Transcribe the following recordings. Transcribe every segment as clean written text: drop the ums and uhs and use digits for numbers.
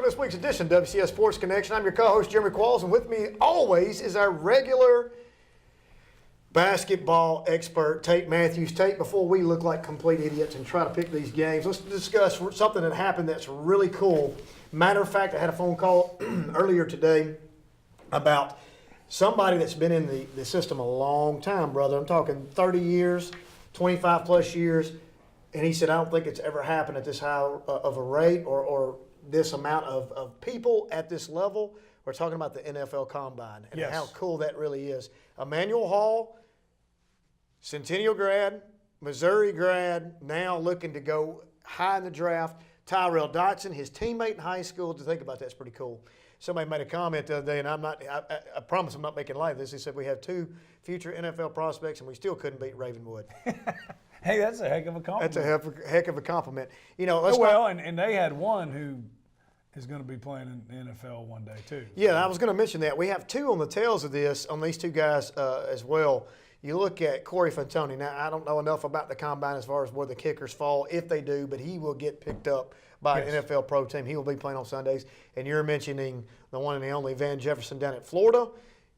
this week's edition of WCS Sports Connection. I'm your co-host, Jeremy Qualls, and with me always is our regular basketball expert, Tate Mathews. Tate, before we look like complete idiots and try to pick these games, let's discuss something that happened that's really cool. Matter of fact, I had a phone call earlier today about somebody that's been in the system a long time, brother. I'm talking 30 years, 25 plus years. And he said, I don't think it's ever happened at this high of a rate or this amount of people at this level. We're talking about the NFL Combine and how cool that really is. Emmanuel Hall, Centennial grad, Missouri grad, now looking to go high in the draft. Tyrell Dotson, his teammate in high school. To think about that's pretty cool. Somebody made a comment the other day, and I promise I'm not making light of this. He said we have 2 future NFL prospects, and we still couldn't beat Ravenwood. Hey, that's a heck of a compliment. That's a heck of a compliment. You know, and they had one who is going to be playing in the NFL one day too. Yeah, I was going to mention that. We have 2 on the tails of this, on these 2 guys as well. You look at Corey Fantoni. Now, I don't know enough about the Combine as far as where the kickers fall, if they do, but he will get picked up by an NFL pro team. He will be playing on Sundays. And you're mentioning the one and the only Van Jefferson down at Florida.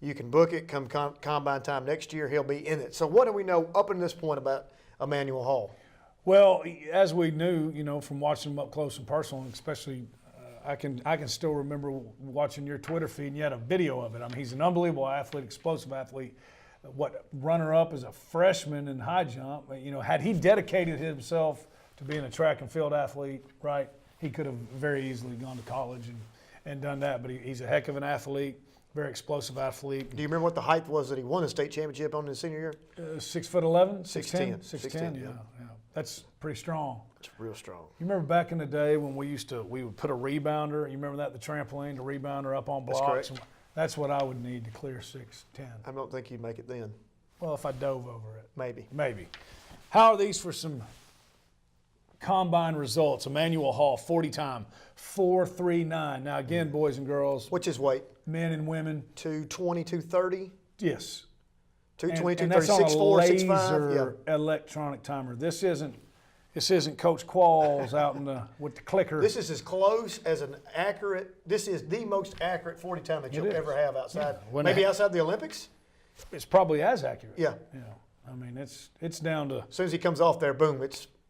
You can book it come Combine time next year. He'll be in it. So what do we know up until this point about Emmanuel Hall? Well, as we knew, from watching him up close and personal, especially I can still remember watching your Twitter feed, and you had a video of it. I mean, he's an unbelievable athlete, explosive athlete. Runner-up as a freshman in high jump. Had he dedicated himself to being a track and field athlete, right, he could have very easily gone to college and done that. But he's a heck of an athlete. Very explosive athlete. Do you remember what the height was that he won the state championship on his senior year? 6'11", 6'10", 6'10", yeah. That's pretty strong. It's real strong. You remember back in the day when we would put a rebounder, you remember that, the trampoline, the rebounder up on blocks? That's correct. That's what I would need to clear 6'10". I don't think you'd make it then. Well, if I dove over it. Maybe. How are these for some Combine results? Emmanuel Hall, 40 time, 4.39. Now, again, boys and girls. What's his weight? Men and women. 220, 230? Yes. 220, 230, and that's on 6'4", a 6'5". laser electronic timer. This isn't Coach Qualls out with the clicker. This is as close as this is the most accurate 40 time that you'll ever have outside. Yeah. Maybe outside the Olympics? It's probably as accurate. Yeah. I mean, it's down to. As soon as he comes off there, boom,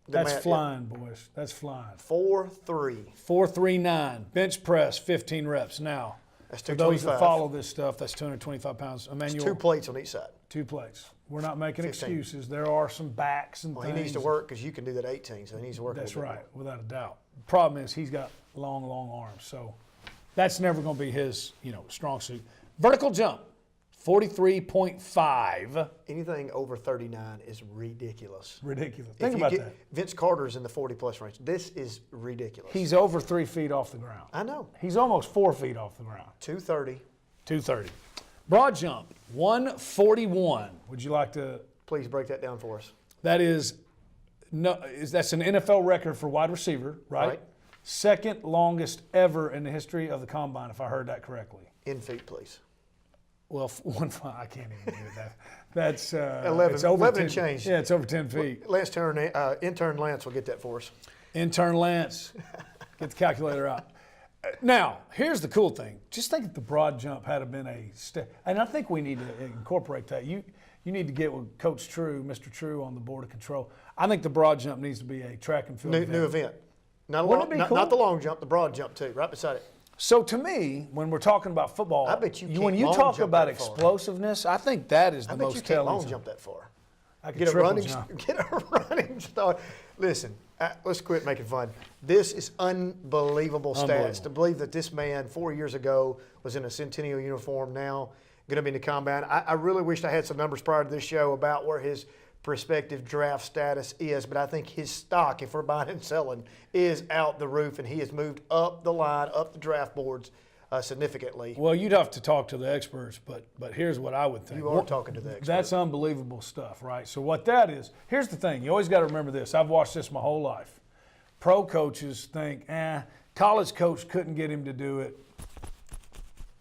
That's flying, boys. That's flying. 4.3. 4.39. Bench press, 15 reps. Now, that's for those that follow this stuff, that's 225 pounds. Emmanuel, 2 plates on each side. 2 plates. We're not making 15. excuses. There are some backs and things. He needs to work because you can do that 18, so he needs to work. That's right, without a doubt. The problem is he's got long arms, so that's never going to be his, strong suit. Vertical jump, 43.5. Anything over 39 is ridiculous. Think about that. Vince Carter's in the 40-plus range. This is ridiculous. He's over 3 feet off the ground. I know. He's almost 4 feet off the ground. 230. Broad jump, 141. Would you like to? Please break that down for us. That's an NFL record for wide receiver, right? Second longest ever in the history of the Combine, if I heard that correctly. In feet, please. Well, I can't even do that. That's 11. It's over 11 10, and change. Yeah, it's over 10 feet. Intern Lance will get that for us. Intern Lance, get the calculator out. Now, here's the cool thing. Just think if the broad jump had been a step, and I think we need to incorporate that. You need to get with Coach True, Mr. True, on the board of control. I think the broad jump needs to be a track and field new event. Not the long jump, the broad jump too, right beside it. So to me, when we're talking about football, I bet when you talk about explosiveness, I think that is the most telling. I bet you can't long jump that far. I can Get a running start. Listen, let's quit making fun. This is unbelievable stats. To believe that this man 4 years ago was in a Centennial uniform, now going to be in the Combine. I really wished I had some numbers prior to this show about where his prospective draft status is, but I think his stock, if we're buying and selling, is out the roof, and he has moved up the line, up the draft boards significantly. Well, you'd have to talk to the experts, but here's what I would think. You are talking to the experts. That's unbelievable stuff, right? So what that is, here's the thing. You always got to remember this. I've watched this my whole life. Pro coaches think, college coach couldn't get him to do it,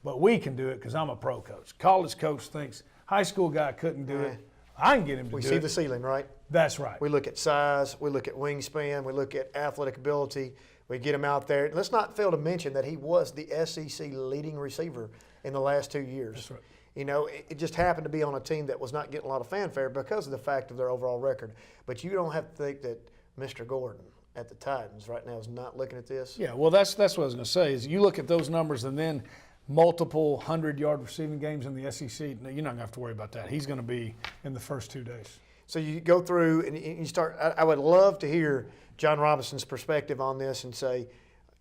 but we can do it because I'm a pro coach. College coach thinks high school guy couldn't do it. I can get him to do it. We see the ceiling, right? That's right. We look at size, we look at wingspan, we look at athletic ability, We get him out there. Let's not fail to mention that he was the SEC leading receiver in the last 2 years. That's right. You know, it just happened to be on a team that was not getting a lot of fanfare because of the fact of their overall record. But you don't have to think that Mr. Gordon at the Titans right now is not looking at this. Yeah, well, that's what I was going to say is you look at those numbers and then multiple 100-yard receiving games in the SEC, you're not going to have to worry about that. He's going to be in the first 2 days. So you go through and you start. I would love to hear John Robinson's perspective on this and say,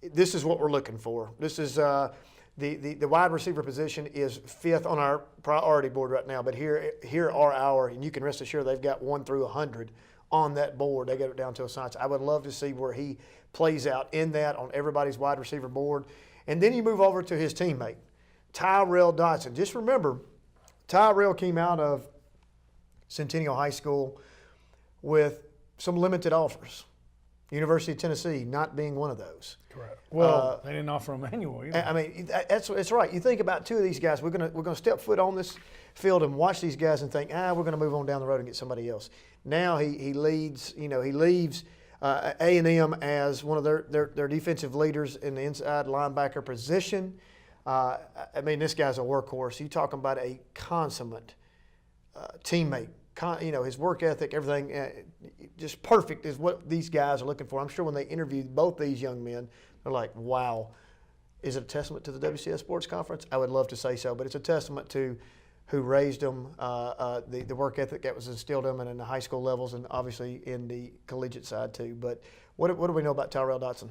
this is what we're looking for. This is the wide receiver position is 5th on our priority board right now, but here are our, and you can rest assured they've got 1 through 100 on that board. They got it down to a science. I would love to see where he plays out in that on everybody's wide receiver board. And then you move over to his teammate, Tyrell Dodson. Just remember, Tyrell came out of Centennial High School with some limited offers. University of Tennessee not being one of those. Correct. Well, they didn't offer Emmanuel either. I mean, that's right. You think about 2 of these guys. We're gonna step foot on this field and watch these guys and think, we're gonna move on down the road and get somebody else. Now he leads. You know, he leaves A&M as one of their defensive leaders in the inside linebacker position. I mean, this guy's a workhorse. You talking about a consummate teammate. You know, his work ethic, everything, just perfect is what these guys are looking for. I'm sure when they interviewed both these young men, they're like, wow. Is it a testament to the WCS Sports Conference? I would love to say so, but it's a testament to who raised them, the work ethic that was instilled in them in the high school levels and obviously in the collegiate side too. But what do we know about Tyrell Dodson?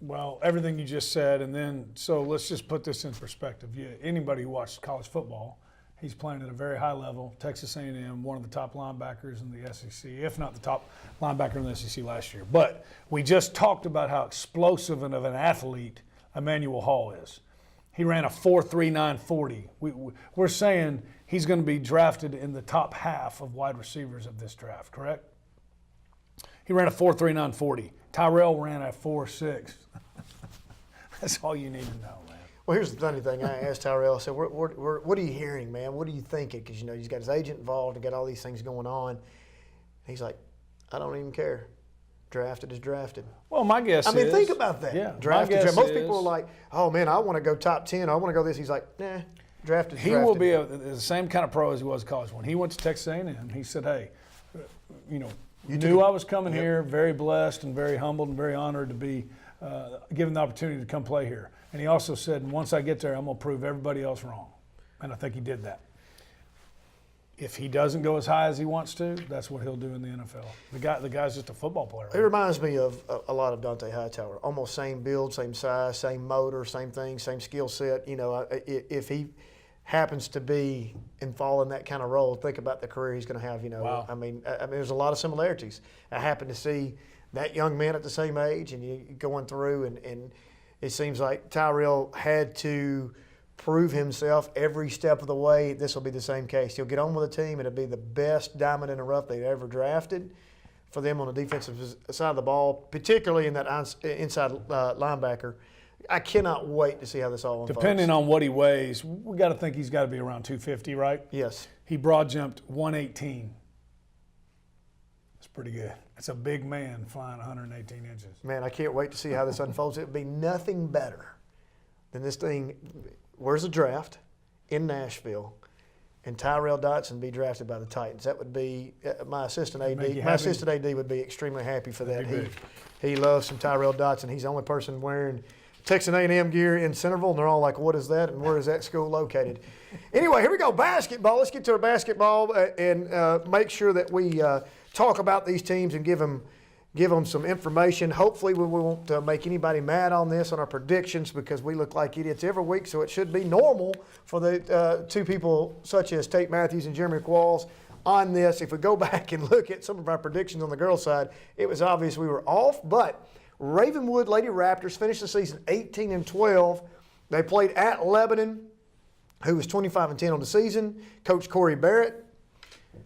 Well, everything you just said, and then so let's just put this in perspective. Anybody who watches college football, he's playing at a very high level. Texas A&M, one of the top linebackers in the SEC, if not the top linebacker in the SEC last year. But we just talked about how explosive of an athlete Emmanuel Hall is. He ran a 4.39 40. We're saying he's going to be drafted in the top half of wide receivers of this draft, correct? He ran a 4.39 40. Tyrell ran a 4.6. That's all you need to know, man. Well, here's the funny thing. I asked Tyrell, I said, what are you hearing, man? What are you thinking? Because, you know, he's got his agent involved and got all these things going on. He's like, I don't even care. Drafted is drafted. Well, my guess is. I mean, think about that. Yeah, drafted. my guess Most people are like, oh, man, I want to go top 10. I want to go this. He's like, nah, drafted is He drafted. will be the same kind of pro as he was in college. When he went to Texas A&M, he said, hey, you know, you knew I was coming here, very blessed and very humbled and very honored to be given the opportunity to come play here. And he also said, once I get there, I'm going to prove everybody else wrong. And I think he did that. If he doesn't go as high as he wants to, that's what he'll do in the NFL. The guy's just a football player. It reminds me of a lot of Dante Hightower. Almost same build, same size, same motor, same thing, same skill set. You know, if he happens to be and fall in that kind of role, think about the career he's going to have. You know, Wow. I mean, there's a lot of similarities. I happen to see that young man at the same age, and you going through, and it seems like Tyrell had to prove himself every step of the way. This will be the same case. He'll get on with the team, and it'll be the best diamond in the rough they've ever drafted for them on the defensive side of the ball, particularly in that inside linebacker. I cannot wait to see how this all unfolds. Depending on what he weighs, we got to think he's got to be around 250, right? Yes. He broad jumped 118. That's pretty good. That's a big man flying 118 inches. Man, I can't wait to see how this unfolds. It would be nothing better than this thing. Where's the draft in Nashville, and Tyrell Dodson be drafted by the Titans? That would be my assistant AD. My assistant AD would be extremely happy for that. He loves some Tyrell Dodson. He's the only person wearing Texas A&M gear in Centerville, and they're all like, what is that, and where is that school located? Anyway, here we go, basketball. Let's get to our basketball and make sure that we talk about these teams and give them some information. Hopefully we won't make anybody mad on this, on our predictions, because we look like idiots every week, so it should be normal for the two people such as Tate Mathews and Jeremy Qualls on this. If we go back and look at some of our predictions on the girls' side, it was obvious we were off, but Ravenwood Lady Raptors finished the season 18-12. They played at Lebanon, who was 25-10 on the season. Coach Corey Barrett,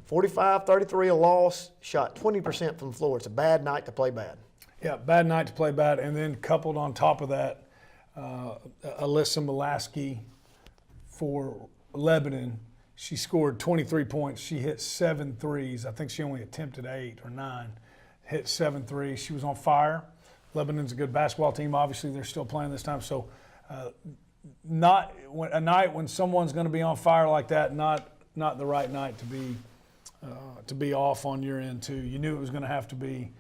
45-33 a loss, shot 20% from the floor. It's a bad night to play bad. Yeah, bad night to play bad. And then coupled on top of that, Alyssa Mulaski for Lebanon, she scored 23 points. She hit 7 threes. I think she only attempted 8 or 9, hit 7 threes. She was on fire. Lebanon's a good basketball team. Obviously, they're still playing this time. So, not a night when someone's going to be on fire like that. Not the right night to be off on your end too. You knew it was going to have to be.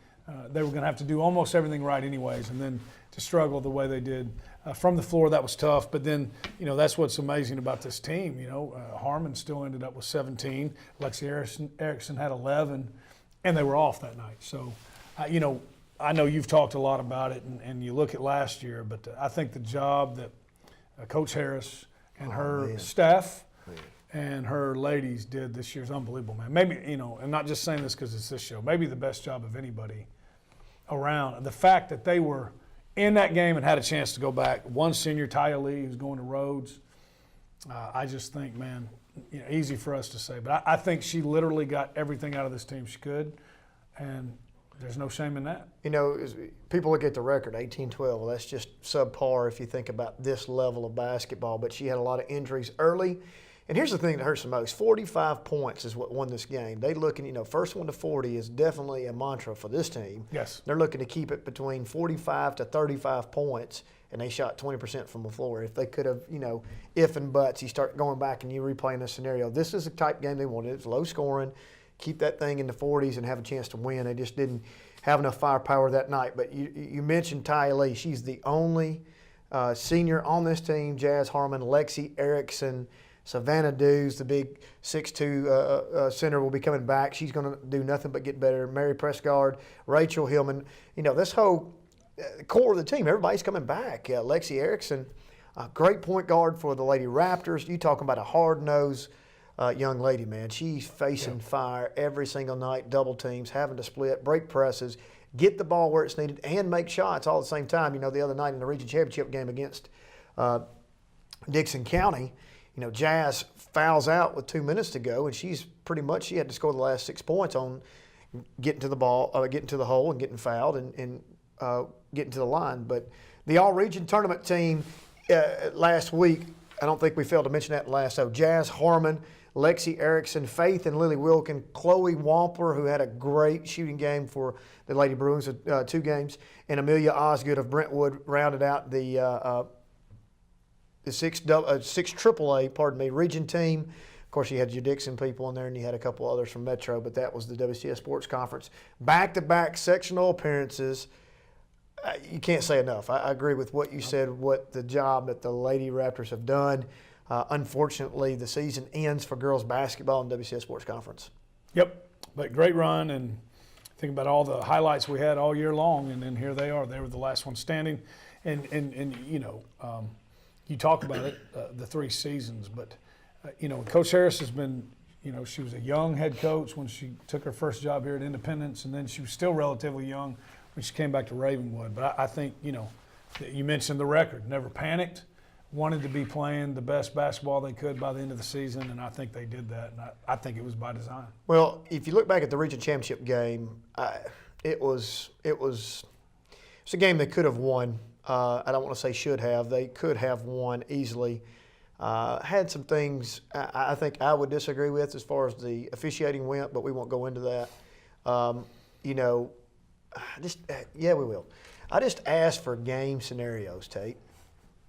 They were going to have to do almost everything right anyways, and then to struggle the way they did from the floor, that was tough. But then, that's what's amazing about this team. Harmon still ended up with 17. Lexi Erickson had 11, and they were off that night. So, I know you've talked a lot about it, and you look at last year, but I think the job that Coach Harris and her staff and her ladies did this year is unbelievable, man. Maybe, and not just saying this because it's this show, maybe the best job of anybody around. The fact that they were in that game and had a chance to go back. One senior, Taya Lee, who's going to Rhodes. I just think, man, easy for us to say, but I think she literally got everything out of this team she could, and there's no shame in that. People look at the record, 18-12. Well, that's just subpar if you think about this level of basketball. But she had a lot of injuries early. And here's the thing that hurts the most. 45 points is what won this game. They looking, first one to 40 is definitely a mantra for this team. Yes. They're looking to keep it between 45 to 35 points, and they shot 20% from the floor. If they could have, if and buts, you start going back and you replaying the scenario. This is the type game they wanted. It's low scoring. Keep that thing in the 40s and have a chance to win. They just didn't have enough firepower that night. But you mentioned Taya Lee. She's the only senior on this team. Jazz Harmon, Lexi Erickson, Savannah Dews, the big 6'2" center, will be coming back. She's going to do nothing but get better. Mary Prescott, Rachel Hillman. This whole core of the team, everybody's coming back. Lexi Erickson, a great point guard for the Lady Raptors. You talking about a hard-nosed young lady, man. She's facing fire every single night, double teams, having to split, break presses, get the ball where it's needed, and make shots all at the same time. The other night in the region championship game against Dixon County, Jazz fouls out with 2 minutes to go, and she had to score the last 6 points on getting to the ball, getting to the hole and getting fouled and getting to the line. But the all-region tournament team last week, I don't think we failed to mention that last. So Jazz Harmon, Lexi Erickson, Faith and Lily Wilkin, Chloe Wampler, who had a great shooting game for the Lady Bruins, 2 games, and Amelia Osgood of Brentwood rounded out the six AAA, region team. Of course, you had your Dixon people in there, and you had a couple others from Metro, but that was the WCS Sports Conference. Back-to-back sectional appearances. You can't say enough. I agree with what you said, what the job that the Lady Raptors have done. Unfortunately, the season ends for girls basketball in WCS Sports Conference. Yep, but great run, and think about all the highlights we had all year long, and then here they are. They were the last one standing, and you talk about it, the 3 seasons, but Coach Harris has been, she was a young head coach when she took her first job here at Independence, and then she was still relatively young when she came back to Ravenwood. But I think, you mentioned the record, never panicked, wanted to be playing the best basketball they could by the end of the season, and I think they did that, and I think it was by design. Well, if you look back at the region championship game, it was a game they could have won. I don't want to say should have. They could have won easily. Had some things I think I would disagree with as far as the officiating went, but we won't go into that. We will. I just asked for game scenarios, Tate.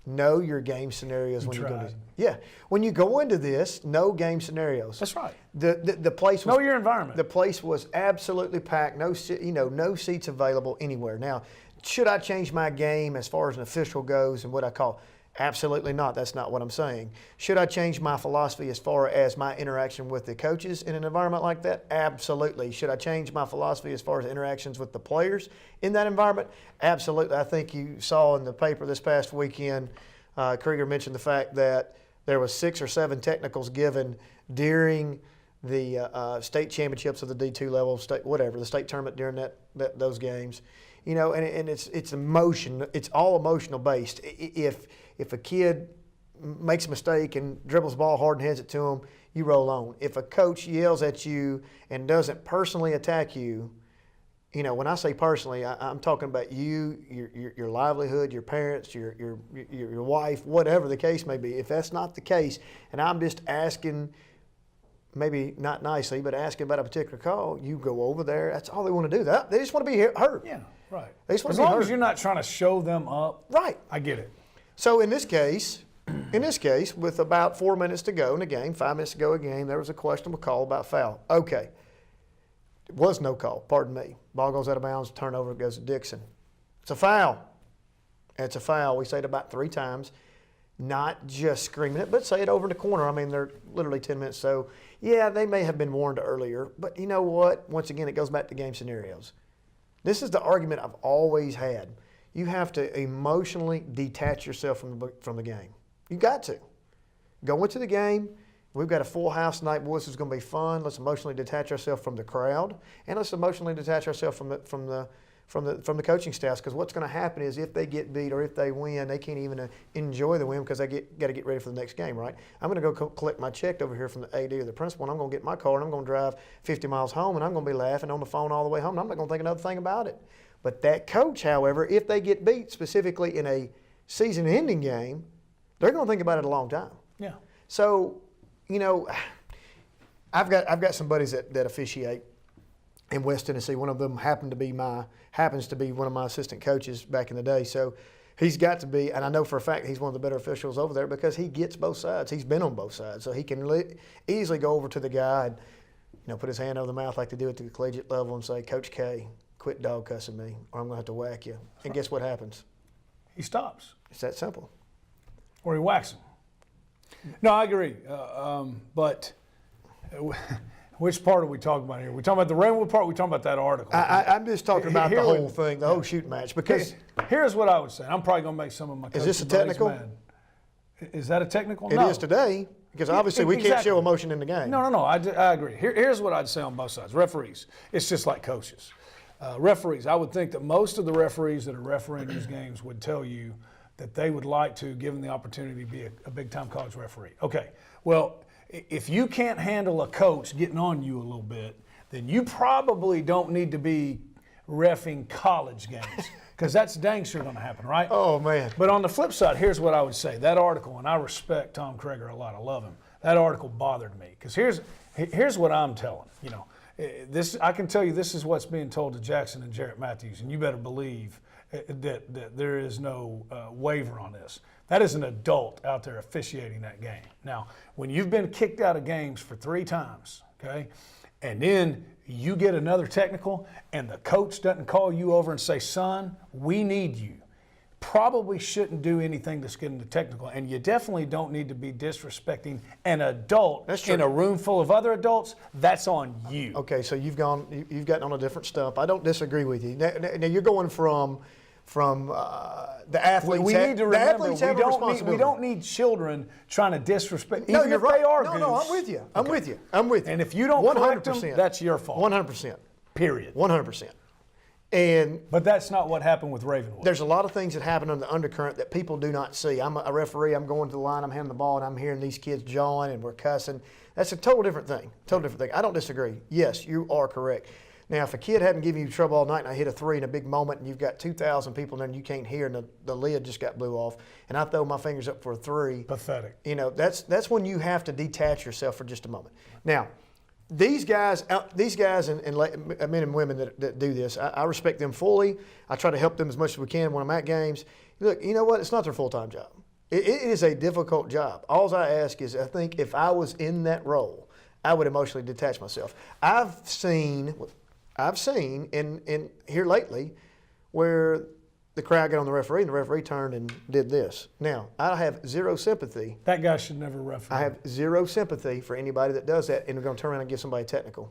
Know your game scenarios when you go to. Yeah, when you go into this, know game scenarios. That's right. The place was. Know your environment. The place was absolutely packed. No seats available anywhere. Now, should I change my game as far as an official goes and what I call? Absolutely not. That's not what I'm saying. Should I change my philosophy as far as my interaction with the coaches in an environment like that? Absolutely. Should I change my philosophy as far as interactions with the players in that environment? Absolutely. I think you saw in the paper this past weekend, Krieger mentioned the fact that there was 6 or 7 technicals given during the state championships of the D2 level, the state tournament during those games. And it's emotion. It's all emotional based. If a kid makes a mistake and dribbles the ball hard and hands it to him, you roll on. If a coach yells at you and doesn't personally attack you, when I say personally, I'm talking about you, your livelihood, your parents, your wife, whatever the case may be. If that's not the case, and I'm just asking, maybe not nicely, but asking about a particular call, you go over there. That's all they want to do. They just want to be heard. Yeah. Right. They just want As to be long heard. as you're not trying to show them up. Right. I get it. So in this case, with about 4 minutes to go in the game, 5 minutes to go in the game, there was a questionable call about foul. Okay. It was no call, pardon me. Ball goes out of bounds, turnover goes to Dixon. It's a foul. It's a foul. We say it about 3 times. Not just screaming it, but say it over in the corner. I mean, they're literally 10 minutes. So, yeah, they may have been warned earlier. But you know what? Once again, it goes back to game scenarios. This is the argument I've always had. You have to emotionally detach yourself from the game. You got to. Go into the game. We've got a full house tonight, boys. It's going to be fun. Let's emotionally detach ourselves from the crowd, and let's emotionally detach ourselves from the coaching staff. Because what's going to happen is if they get beat or if they win, they can't even enjoy the win because they got to get ready for the next game, right? I'm going to go collect my check over here from the AD or the principal, and I'm going to get my car and I'm going to drive 50 miles home, and I'm going to be laughing on the phone all the way home. And I'm not going to think another thing about it. But that coach, however, if they get beat specifically in a season-ending game, they're going to think about it a long time. Yeah. So, you know, I've got some buddies that officiate in West Tennessee. One of them happens to be one of my assistant coaches back in the day. So he's got to be, and I know for a fact he's one of the better officials over there because he gets both sides. He's been on both sides, so he can easily go over to the guy and put his hand over the mouth like they do at the collegiate level and say, "Coach K, quit dog cussing me, or I'm going to have to whack you." And guess what happens? He stops. It's that simple. Or he whacks him. No, I agree. But which part are we talking about here? We talking about the Rainwood part? Or we talking about that article? I'm just talking about the whole thing, the whole shooting match. Because here's what I would say. I'm probably going to make some of my coaching is this a buddies technical? mad. Is that a technical? It is today because obviously we can't show emotion in the game. No. I agree. Here's what I'd say on both sides. Referees, it's just like coaches. Referees, I would think that most of the referees that are refereeing these games would tell you that they would like to, given the opportunity, be a big-time college referee. Okay, well, if you can't handle a coach getting on you a little bit, then you probably don't need to be reffing college games because that's dang sure going to happen, right? Oh, man. But on the flip side, here's what I would say. That article, and I respect Tom Krager a lot. I love him. That article bothered me because here's what I'm telling. I can tell you this is what's being told to Jackson and Jarrett Mathews, and you better believe that there is no waiver on this. That is an adult out there officiating that game. Now, when you've been kicked out of games for 3 times, okay, and then you get another technical and the coach doesn't call you over and say, "Son, we need you," probably shouldn't do anything that's getting the technical. And you definitely don't need to be disrespecting an adult in a room full of other adults. That's on you. Okay, so you've gotten on a different stuff. I don't disagree with you. Now you're going from the athletes. We need to remember we don't need children trying to disrespect. No, even you're if right. They are No, I'm with you. I'm with you. I'm with you. And if you don't correct them, that's your fault. 100%. Period. 100%. But that's not what happened with Ravenwood. There's a lot of things that happen on the undercurrent that people do not see. I'm a referee. I'm going to the line. I'm handing the ball, and I'm hearing these kids jawing, and we're cussing. That's a total different thing. I don't disagree. Yes, you are correct. Now, if a kid hadn't given you trouble all night and I hit a 3 in a big moment and you've got 2,000 people there and you can't hear and the lid just got blew off and I throw my fingers up for a 3. Pathetic. That's when you have to detach yourself for just a moment. Now, these guys and men and women that do this, I respect them fully. I try to help them as much as we can when I'm at games. Look, you know what? It's not their full-time job. It is a difficult job. All I ask is I think if I was in that role, I would emotionally detach myself. I've seen in here lately where the crowd got on the referee and the referee turned and did this. Now, I have zero sympathy. That guy should never referee. I have zero sympathy for anybody that does that and they're going to turn around and give somebody technical.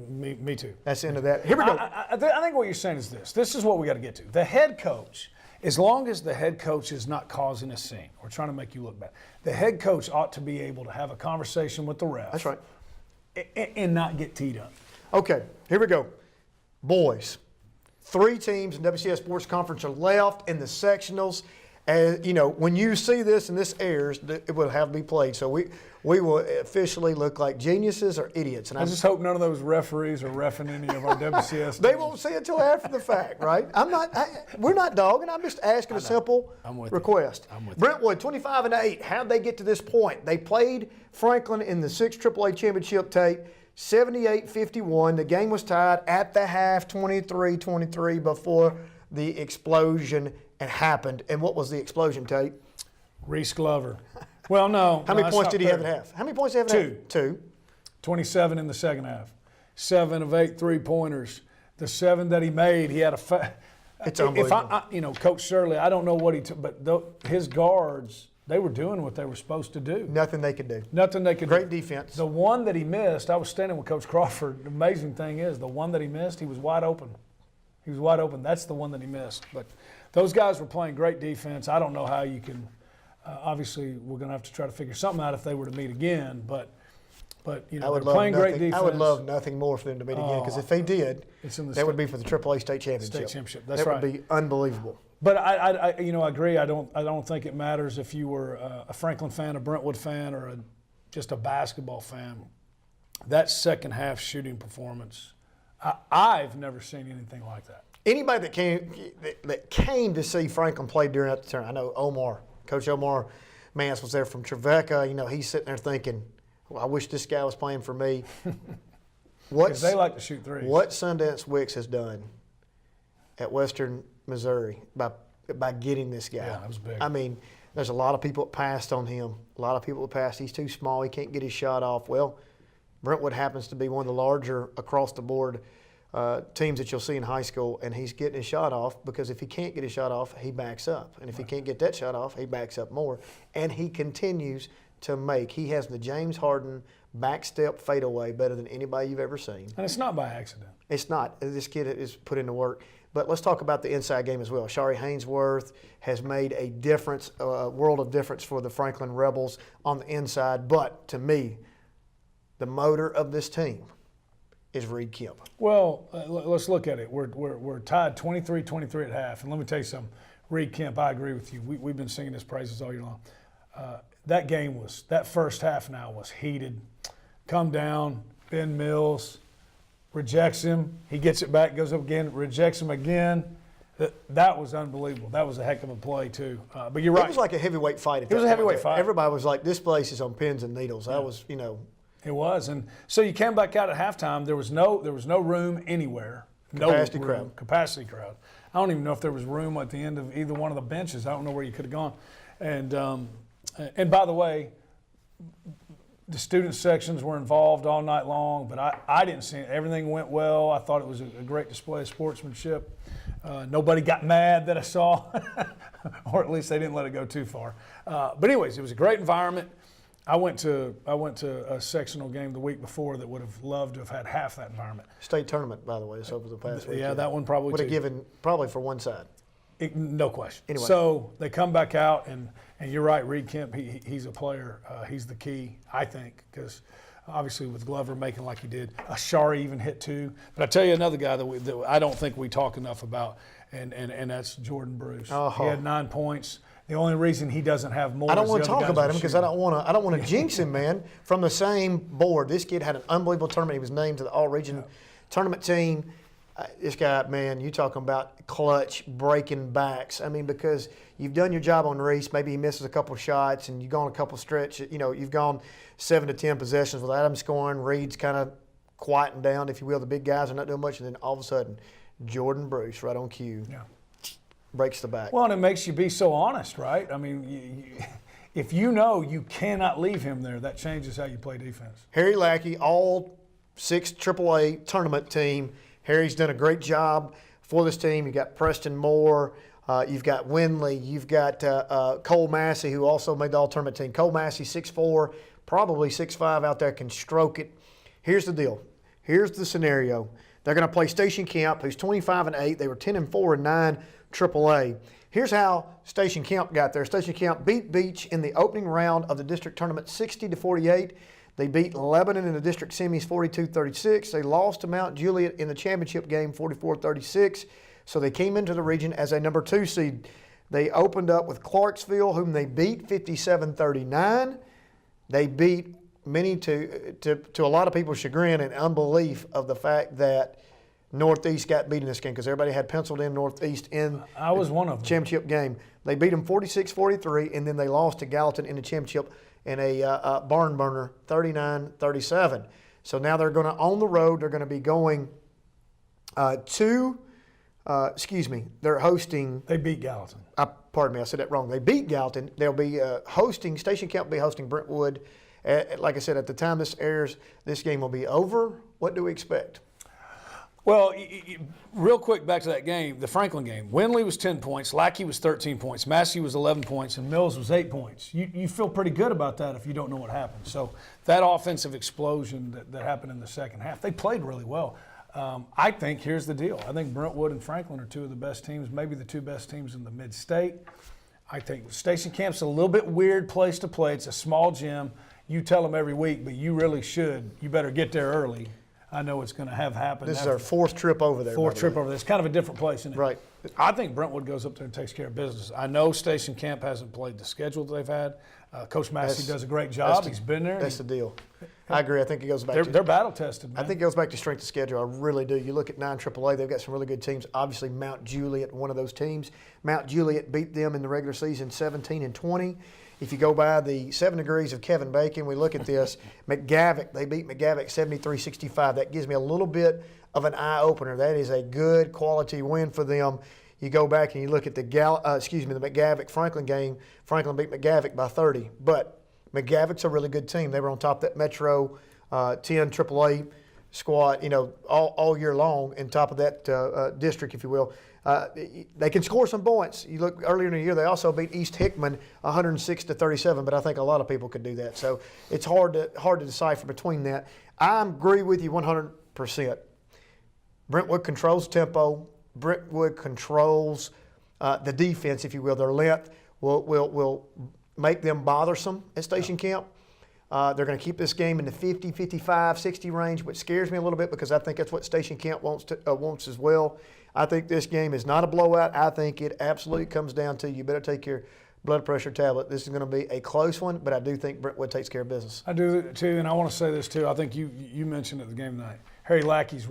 Me too. That's the end of that. Here we go. I think what you're saying is this. This is what we got to get to. The head coach, as long as the head coach is not causing a scene or trying to make you look bad, the head coach ought to be able to have a conversation with the ref. That's right. And not get teed up. Okay, here we go. Boys, 3 teams in WCS Sports Conference are left in the sectionals. And, when you see this and this airs, it will have to be played. So we will officially look like geniuses or idiots. And I just hope none of those referees are reffing any of our WCS. They won't see it until after the fact, right? We're not dogging. I'm just asking a simple request. I'm with Brentwood, 25-8. How'd they get to this point? They played Franklin in the 6th AAA championship, Tate. 78-51. The game was tied at the half, 23-23 before the explosion happened. And what was the explosion, Tate? Reese Glover. Well, no. How many points did he have at half? How many points did he have at half? 2. 27 in the second half. 7 of 8 3-pointers. The 7 that he made, he had a It's unbelievable. If Coach Shirley, I don't know what he took, but his guards, they were doing what they were supposed to do. Nothing they could do. Nothing they could do. Great defense. The one that he missed, I was standing with Coach Crawford. The amazing thing is, the one that he missed, he was wide open. He was wide open. That's the one that he missed. But those guys were playing great defense. I don't know how you can obviously, we're going to have to try to figure something out if they were to meet again. But they're playing great defense. I would love nothing more for them to meet again, because if they did, that would be for the AAA state championship. That's that right. Would be unbelievable. But I agree. I don't think it matters if you were a Franklin fan, a Brentwood fan, or just a basketball fan. That second half shooting performance, I've never seen anything like that. Anybody that came to see Franklin play during that turn, I know Coach Omar Mance was there from Trevecca. He's sitting there thinking, well, I wish this guy was playing for me. Because they like to shoot threes. What Sundance Wicks has done at Western Missouri by getting this guy. Yeah, that was big. I mean, there's a lot of people that passed on him. A lot of people that passed. He's too small. He can't get his shot off. Well, Brentwood happens to be one of the larger across-the-board teams that you'll see in high school, and he's getting his shot off because if he can't get his shot off, he backs up. And if he can't get that shot off, he backs up more. And he continues to make. He has the James Harden backstep fadeaway better than anybody you've ever seen. And it's not by accident. It's not. This kid is put into work. But let's talk about the inside game as well. Shari Hainsworth has made a difference, a world of difference for the Franklin Rebels on the inside. But to me, the motor of this team is Reed Kemp. Well, let's look at it. We're tied 23-23 at half. And let me tell you something. Reed Kemp, I agree with you. We've been singing his praises all year long. That first half now was heated. Come down, Ben Mills rejects him. He gets it back, goes up again, rejects him again. That was unbelievable. That was a heck of a play, too. But you're right. It was like a heavyweight fight. It was a heavyweight fight. Everybody was like, this place is on pins and needles. Yeah. That was, It was. And so you came back out at halftime. There was no room anywhere. Capacity crowd. I don't even know if there was room at the end of either one of the benches. I don't know where you could have gone. And by the way, the student sections were involved all night long, but I didn't see it. Everything went well. I thought it was a great display of sportsmanship. Nobody got mad that I saw, or at least they didn't let it go too far. But anyways, it was a great environment. I went to a sectional game the week before that would have loved to have had half that environment. State tournament, by the way, this over the past week. Yeah, that one probably would have given probably for one side. No question. Anyway. So they come back out, and you're right, Reed Kemp, he's a player. He's the key, I think, because obviously with Glover making like he did, Ashari even hit 2. But I tell you another guy that I don't think we talk enough about, and that's Jordan Bruce. Uh-huh. He had 9 points. The only reason he doesn't have more. I don't want to talk about him because I don't want to jinx him, man. From the same board, this kid had an unbelievable tournament. He was named to the All-Region tournament team. This guy, man, you talking about clutch, breaking backs. I mean, because you've done your job on Reese. Maybe he misses a couple shots, and you've gone a couple stretch. You've gone 7 to 10 possessions without him scoring. Reed's kind of quieting down, if you will. The big guys are not doing much, and then all of a sudden, Jordan Bruce, right on cue, breaks the back. Well, and it makes you be so honest, right? I mean, if you know you cannot leave him there, that changes how you play defense. Harry Lackey, all 6 AAA tournament team. Harry's done a great job for this team. You've got Preston Moore. You've got Winley. You've got Cole Massey, who also made the all-tournament team. Cole Massey, 6'4", probably 6'5", out there, can stroke it. Here's the deal. Here's the scenario. They're going to play Station Camp, who's 25-8. They were 10-4 and 9 AAA. Here's how Station Camp got there. Station Camp beat Beach in the opening round of the district tournament 60-48. They beat Lebanon in the district semis 42-36. They lost to Mount Juliet in the championship game 44-36. So they came into the region as a number 2 seed. They opened up with Clarksville, whom they beat 57-39. They beat many to a lot of people's chagrin and unbelief of the fact that Northeast got beat in this game because everybody had penciled in Northeast in I was one of them. Championship game. They beat them 46-43, and then they lost to Gallatin in the championship in a barn burner, 39-37. So now they're going to, on the road, they're going to be going to They're hosting. They beat Gallatin. Pardon me, I said that wrong. They beat Gallatin. They'll be hosting. Station Camp will be hosting Brentwood. Like I said, at the time this airs, this game will be over. What do we expect? Well, real quick, back to that game, the Franklin game. Winley was 10 points, Lackey was 13 points, Massey was 11 points, and Mills was 8 points. You feel pretty good about that if you don't know what happened. So that offensive explosion that happened in the second half, they played really well. I think here's the deal. I think Brentwood and Franklin are two of the best teams, maybe the two best teams in the mid-state. I think Station Camp's a little bit weird place to play. It's a small gym. You tell them every week, but you really should. You better get there early. I know it's going to have happened. This is our fourth trip over there. Fourth trip over there. It's kind of a different place, isn't it? Right. I think Brentwood goes up there and takes care of business. I know Station Camp hasn't played the schedule that they've had. Coach Massey does a great job. He's been there. That's the deal. I agree. I think it goes back they're battle tested, man. I think it goes back to strength of schedule. I really do. You look at 9 AAA, they've got some really good teams. Obviously, Mount Juliet, one of those teams. Mount Juliet beat them in the regular season 17-20. If you go by the 7 degrees of Kevin Bacon, we look at this. McGavick, they beat McGavick 73-65. That gives me a little bit of an eye-opener. That is a good quality win for them. You go back and you look at the McGavick-Franklin game. Franklin beat McGavick by 30. But McGavick's a really good team. They were on top of that Metro 10 AAA squad, all year long, and top of that district, if you will. They can score some points. You look earlier in the year, they also beat East Hickman 106-37, but I think a lot of people could do that. So it's hard to decipher between that. I agree with you 100%. Brentwood controls tempo. Brentwood controls the defense, if you will. Their length will make them bothersome at Station Camp. They're going to keep this game in the 50, 55, 60 range, which scares me a little bit because I think that's what Station Camp wants as well. I think this game is not a blowout. I think it absolutely comes down to you better take your blood pressure tablet. This is going to be a close one, but I do think Brentwood takes care of business. I do too, and I want to say this too. I think you mentioned at the game tonight, Harry Lackey's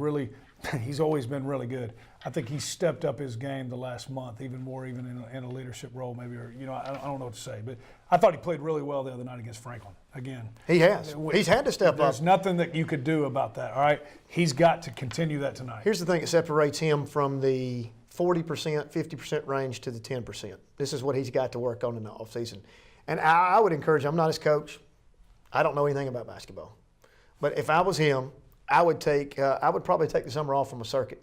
he's always been really good. I think he's stepped up his game the last month, even more, even in a leadership role, maybe, or I don't know what to say, but I thought he played really well the other night against Franklin. Again, he has. He's had to step up. There's nothing that you could do about that. All right, he's got to continue that tonight. Here's the thing that separates him from the 40%, 50% range to the 10%. This is what he's got to work on in the offseason. And I would encourage him. I'm not his coach. I don't know anything about basketball, but if I was him, I would probably take the summer off from a circuit.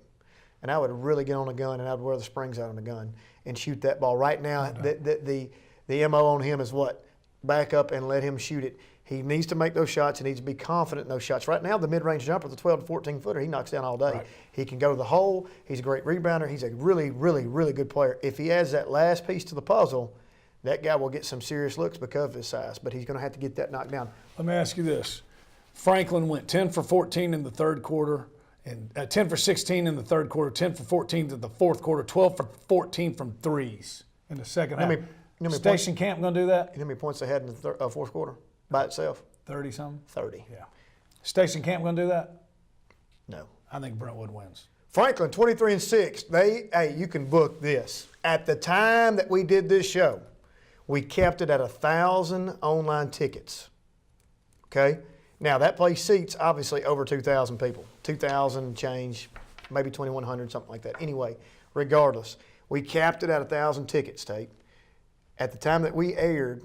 And I would really get on a gun, and I would wear the springs out on the gun and shoot that ball. Right now, the MO on him is what? Back up and let him shoot it. He needs to make those shots. He needs to be confident in those shots. Right now, the mid-range jumper, the 12 to 14-footer, he knocks down all day. Right. He can go to the hole. He's a great rebounder. He's a really, really, really good player. If he adds that last piece to the puzzle, that guy will get some serious looks because of his size, but he's going to have to get that knocked down. Let me ask you this. Franklin went 10 for 14 in the third quarter, and 10 for 16 in the third quarter, 10 for 14 in the fourth quarter, 12 for 14 from threes in the second half. Station Camp going to do that? You know how many points they had in the fourth quarter by itself? 30-something? 30. Yeah. Station Camp going to do that? No. I think Brentwood wins. Franklin, 23-6. You can book this. At the time that we did this show, we kept it at 1,000 online tickets. Okay? Now, that place seats, obviously, over 2,000 people. 2,000 change, maybe 2,100, something like that. Anyway, regardless, we capped it at 1,000 tickets, Tate. At the time that we aired,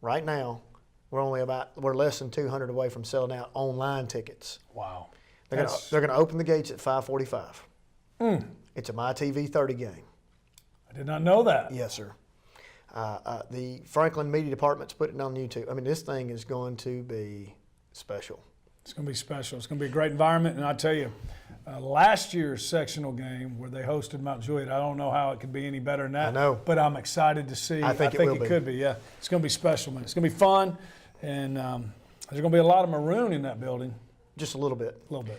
right now, we're less than 200 away from selling out online tickets. Wow. They're going to open the gates at 5:45. It's a MyTV 30 game. I did not know that. Yes, sir. The Franklin Media Department's putting it on YouTube. I mean, this thing is going to be special. It's going to be special. It's going to be a great environment. And I tell you, last year's sectional game where they hosted Mount Juliet, I don't know how it could be any better than that. I know. But I'm excited to see. I think it could be, yeah. It's going to be special, man. It's going to be fun. And there's going to be a lot of maroon in that building. Just a little bit. A little bit.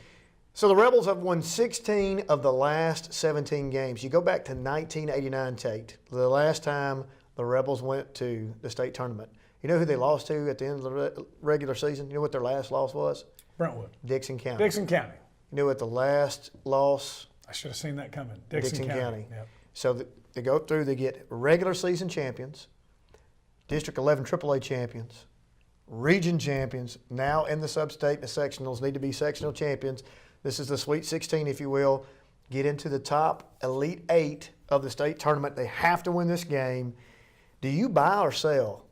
So the Rebels have won 16 of the last 17 games. You go back to 1989, Tate, the last time the Rebels went to the state tournament. You know who they lost to at the end of the regular season? You know what their last loss was? Brentwood. Dixon County. Dixon County. You know what the last loss? I should have seen that coming. Dixon County. Yep. So they go through, they get regular season champions, District 11 AAA champions, region champions, now in the sub-state, the sectionals need to be sectional champions. This is the Sweet 16, if you will. get into the top Elite 8 of the state tournament. They have to win this game. Do you buy or sell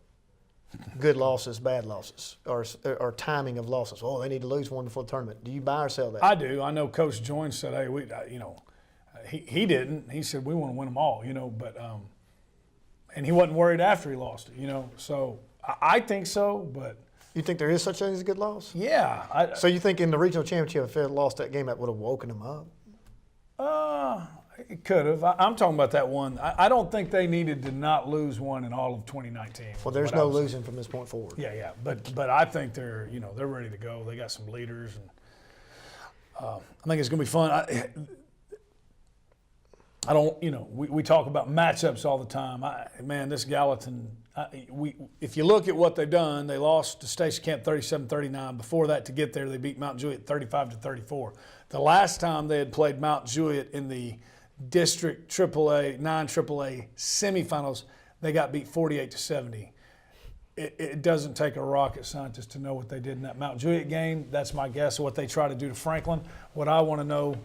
good losses, bad losses, or timing of losses? Oh, they need to lose one before the tournament. Do you buy or sell that? I do. I know Coach Joynes said, hey, he didn't. He said, we want to win them all, but and he wasn't worried after he lost it, So I think so, but. You think there is such a thing as a good loss? Yeah. So you think in the regional championship, if they had lost that game, that would have woken them up? It could have. I'm talking about that one. I don't think they needed to not lose one in all of 2019. Well, there's no losing from this point forward. Yeah. But I think they're ready to go. They got some leaders, and I think it's going to be fun. I don't, we talk about matchups all the time. This Gallatin, if you look at what they've done, they lost to Station Camp 37-39. Before that, to get there, they beat Mount Juliet 35-34. The last time they had played Mount Juliet in the District AAA, non-AAA semifinals, they got beat 48-70. It doesn't take a rocket scientist to know what they did in that Mount Juliet game. That's my guess of what they try to do to Franklin. What I want to know,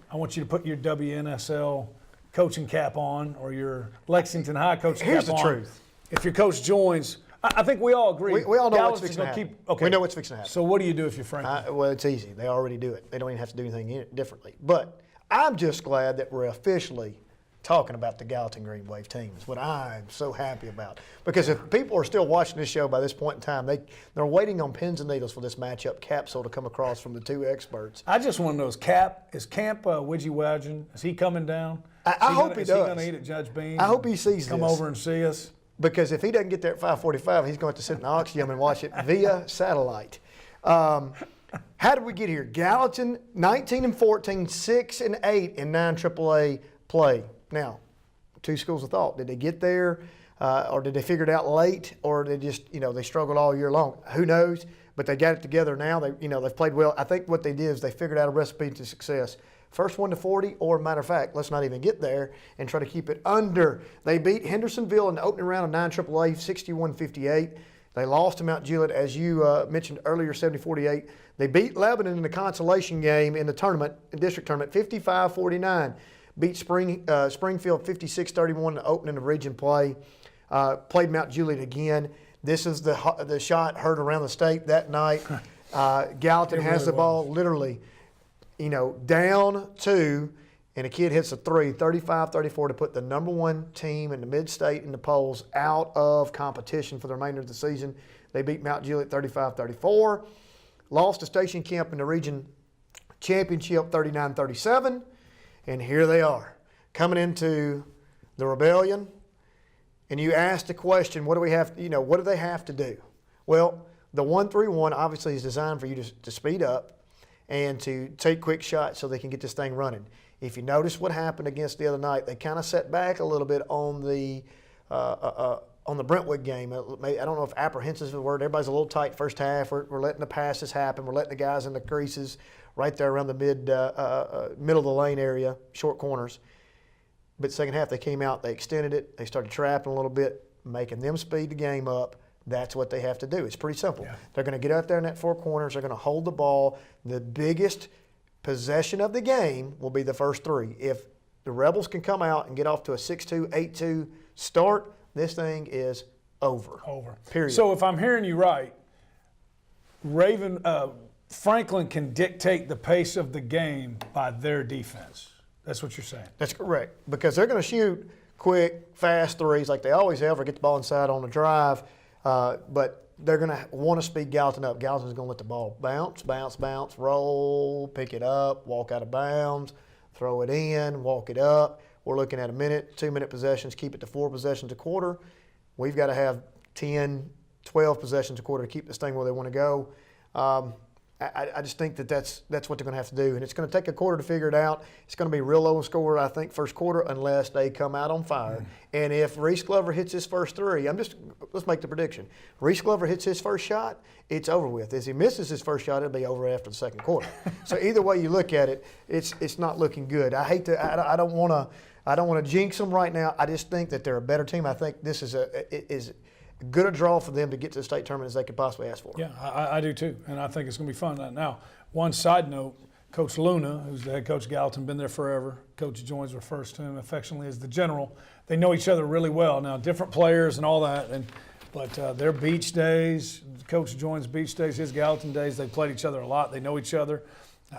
I want you to put your WNSL coaching cap on, or your Lexington High coaching cap on. Here's the truth. If your coach joins, I think we all agree. We all know what's fixing to happen. Okay. We know what's fixing to happen. So what do you do if you're Franklin? Well, it's easy. They already do it. They don't even have to do anything differently. But I'm just glad that we're officially talking about the Gallatin Green Wave team. Is what I'm so happy about. Because if people are still watching this show by this point in time, they're waiting on pins and needles for this matchup capsule to come across from the two experts. I just want to know, is Camp Widgie Wadgen, is he coming down? I hope he does. Is he going to eat at Judge Bean? I hope he sees Come this. over and see us. Because if he doesn't get there at 5:45, he's going to sit in the Oxyum and watch it via satellite. How did we get here? Gallatin 19-14, 6-8 in non-AAA play. Now, two schools of thought. Did they get there, or did they figure it out late, or they just they struggled all year long? Who knows? But they got it together now. They've played well. I think what they did is they figured out a recipe to success. First one to 40, or matter of fact, let's not even get there and try to keep it under. They beat Hendersonville in the opening round of non-AAA, 61-58. They lost to Mount Juliet, as you mentioned earlier, 70-48. They beat Lebanon in the consolation game in the tournament, district tournament, 55-49. Beat Springfield 56-31 in the opening of region play. Played Mount Juliet again. This is the shot heard around the state that night. Gallatin has the ball literally, down 2, and a kid hits a 3, 35-34 to put the number 1 team in the mid-state in the polls out of competition for the remainder of the season. They beat Mount Juliet 35-34. Lost to Station Camp in the region championship 39-37. And here they are, coming into the Rebellion. And you asked the question, what do we have, what do they have to do? Well, the 1-3-1 obviously is designed for you to speed up and to take quick shots so they can get this thing running. If you notice what happened against the other night, they kind of set back a little bit on the Brentwood game. I don't know if apprehensive is the word. Everybody's a little tight first half. We're letting the passes happen. We're letting the guys in the creases right there around the middle of the lane area, short corners. But second half, they came out, they extended it, they started trapping a little bit, making them speed the game up. That's what they have to do. It's pretty simple. Yeah. They're going to get out there in that four corners. They're going to hold the ball. The biggest possession of the game will be the first 3. If the Rebels can come out and get off to a 6-2, 8-2 start, this thing is over. Over. Period. So if I'm hearing you right, Franklin can dictate the pace of the game by their defense. That's what you're saying. That's correct. Because they're going to shoot quick, fast threes like they always have, or get the ball inside on the drive. But they're going to want to speed Gallatin up. Gallatin's going to let the ball bounce, roll, pick it up, walk out of bounds, throw it in, walk it up. We're looking at 2-minute possessions, keep it to 4 possessions a quarter. We've got to have 10, 12 possessions a quarter to keep this thing where they want to go. I just think that's what they're going to have to do. And it's going to take a quarter to figure it out. It's going to be real low in score, I think, first quarter, unless they come out on fire. And if Reese Glover hits his first 3, let's make the prediction. Reese Glover hits his first shot, it's over with. As he misses his first shot, it'll be over after the second quarter. So either way you look at it, it's not looking good. I don't want to jinx them right now. I just think that they're a better team. I think this is as good a draw for them to get to the state tournament as they could possibly ask for. Yeah, I do too, and I think it's going to be fun. Now, one side note, Coach Luna, who's the head coach of Gallatin, been there forever. Coach Joins refers to him affectionately as the general. They know each other really well. Now, different players and all that, but their beach days, Coach Joins' beach days, his Gallatin days, they played each other a lot. They know each other.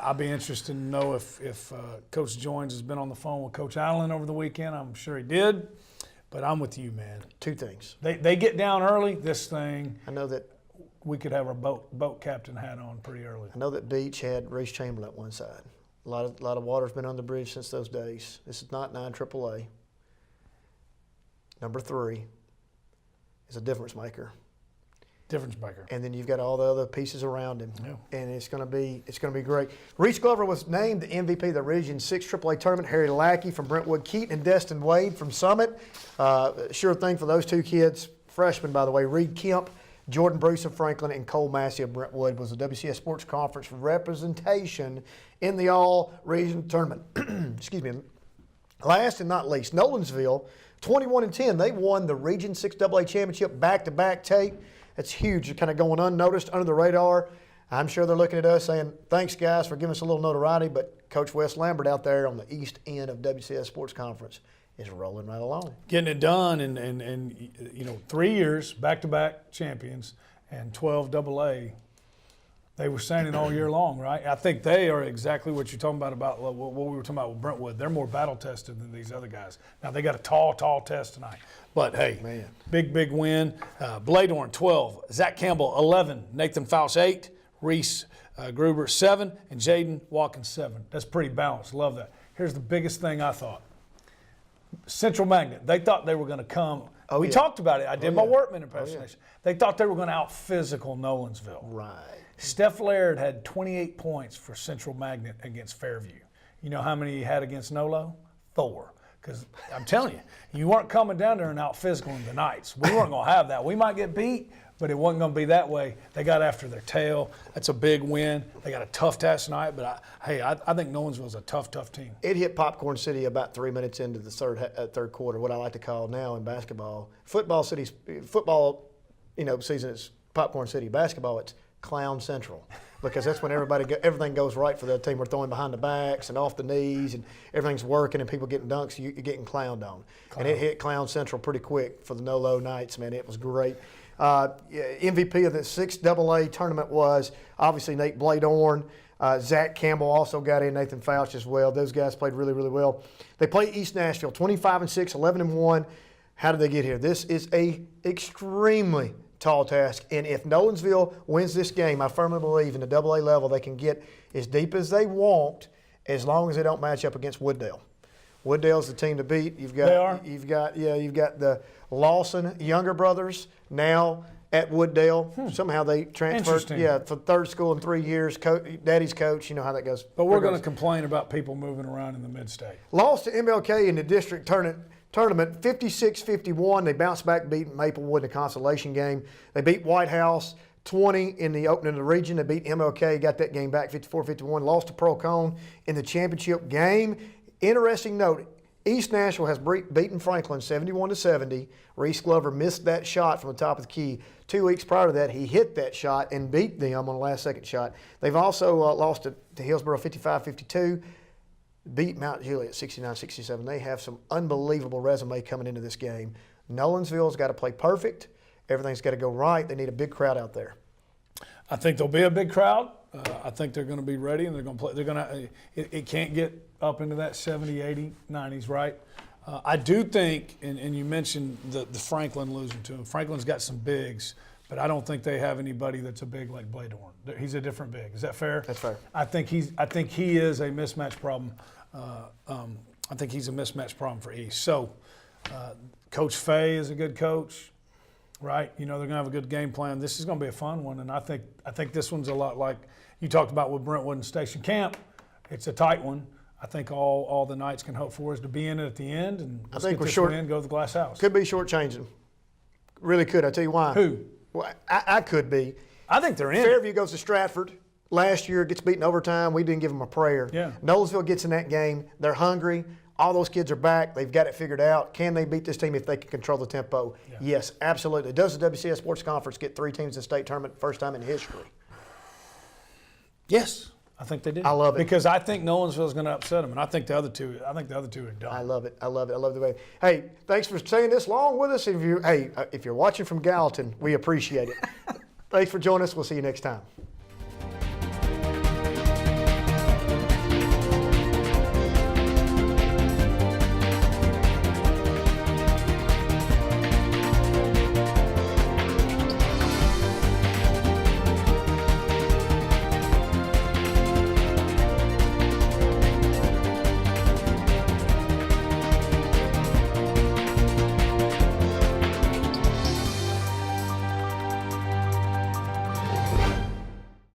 I'd be interested to know if Coach Joins has been on the phone with Coach Allen over the weekend. I'm sure he did, but I'm with you, man. Two things. They get down early. This thing, I know that we could have our boat captain hat on pretty early. I know that Beach had Reese Chamberlain at one side. A lot of water's been on the bridge since those days. This is not 9 AAA. Number 3 is a difference maker. Difference maker. And then you've got all the other pieces around him, Yeah. and it's going to be great. Reese Glover was named the MVP of the Region 6 AAA tournament. Harry Lackey from Brentwood, Keaton and Destin Wade from Summit. Sure thing for those two kids, freshmen by the way. Reed Kemp, Jordan Bruce of Franklin, and Cole Massey of Brentwood was the WCS Sports Conference representation in the all-region tournament. Excuse me. Last and not least, Nolensville, 21-10. They won the Region 6 AA championship back-to-back. Tate. That's huge. They're kind of going unnoticed, under the radar. I'm sure they're looking at us saying, thanks, guys, for giving us a little notoriety. But Coach Wes Lambert out there on the east end of WCS Sports Conference is rolling right along. Getting it done in 3 years, back-to-back champions, and 12 AA. They were saying it all year long, right? I think they are exactly what you're talking about what we were talking about with Brentwood. They're more battle-tested than these other guys. Now, they got a tall test tonight. But, hey, Man. big win. Bladorn, 12. Zach Campbell, 11. Nathan Faust, 8. Reese Gruber, 7. And Jaden Watkins, 7. That's pretty balanced. Love that. Here's the biggest thing I thought. Central Magnet, they thought they were going to come. We talked about it. I did my Workman impersonation. They thought they were going to out-physical Nolensville. Right. Steph Laird had 28 points for Central Magnet against Fairview. You know how many he had against Nolo? 4. Because I'm telling you, you weren't coming down there and out-physical in the Knights. We weren't going to have that. We might get beat, but it wasn't going to be that way. They got after their tail. That's a big win. They got a tough task tonight, but I think Nolensville's a tough team. It hit Popcorn City about 3 minutes into the third quarter, what I like to call now in basketball. Football, season is Popcorn City. Basketball, it's Clown Central, because that's when everything goes right for the team. We're throwing behind the backs and off the knees, and everything's working, and people getting dunks. You're getting clowned on. And it hit Clown Central pretty quick for the Nolo Knights, man. It was great. MVP of the 6 AA tournament was obviously Nate Bladorn. Zach Campbell also got in, Nathan Faust as well. Those guys played really well. They played East Nashville, 25-6, 11-1. How did they get here? This is a extremely tall task, and if Nolensville wins this game, I firmly believe in the AA level they can get as deep as they want, as long as they don't match up against Wooddale. Wooddale's the team to beat. You've got the Lawson younger brothers now at Wooddale. Somehow they transferred, for third school in 3 years. Daddy's coach, you know how that goes. But we're going to complain about people moving around in the mid-state. Lost to MLK in the district tournament, 56-51. They bounced back, beat Maplewood in the consolation game. They beat White House 20 in the opening of the region. They beat MLK, got that game back 54-51. Lost to Pearl Cone in the championship game. Interesting note, East Nashville has beaten Franklin 71-70. Reese Glover missed that shot from the top of the key. 2 weeks prior to that, he hit that shot and beat them on the last-second shot. They've also lost to Hillsborough 55-52. Beat Mount Juliet 69-67. They have some unbelievable resume coming into this game. Nolensville's got to play perfect. Everything's got to go right. They need a big crowd out there. I think there'll be a big crowd. I think they're going to be ready, and they're going to play. They're going to. It can't get up into that 70, 80, 90s, right? I do think, and you mentioned the Franklin losing to him. Franklin's got some bigs, but I don't think they have anybody that's a big like Bladorn. He's a different big. Is that fair? That's fair. I think he is a mismatch problem. I think he's a mismatch problem for East. So, Coach Fay is a good coach, right? You know they're going to have a good game plan. This is going to be a fun one, and I think this one's a lot like you talked about with Brentwood and Station Camp. It's a tight one. I think all the Knights can hope for is to be in it at the end, and let's get this win, go to the glass house. Could be shortchanging. Really could. I tell you why. Who? Well, I could be. I think they're in. Fairview goes to Stratford. Last year gets beaten overtime. We didn't give them a prayer. Yeah. Nolensville gets in that game. They're hungry. All those kids are back. They've got it figured out. Can they beat this team if they can control the tempo? Yeah. Yes, absolutely. Does the WCS Sports Conference get 3 teams in the state tournament first time in history? Yes. I think they did. I love it. Because I think Nolensville is going to upset them, and I think the other two are done. I love it. I love it. I love the way. Hey, thanks for staying this long with us. If you're watching from Gallatin, we appreciate it. Thanks for joining us. We'll see you next time.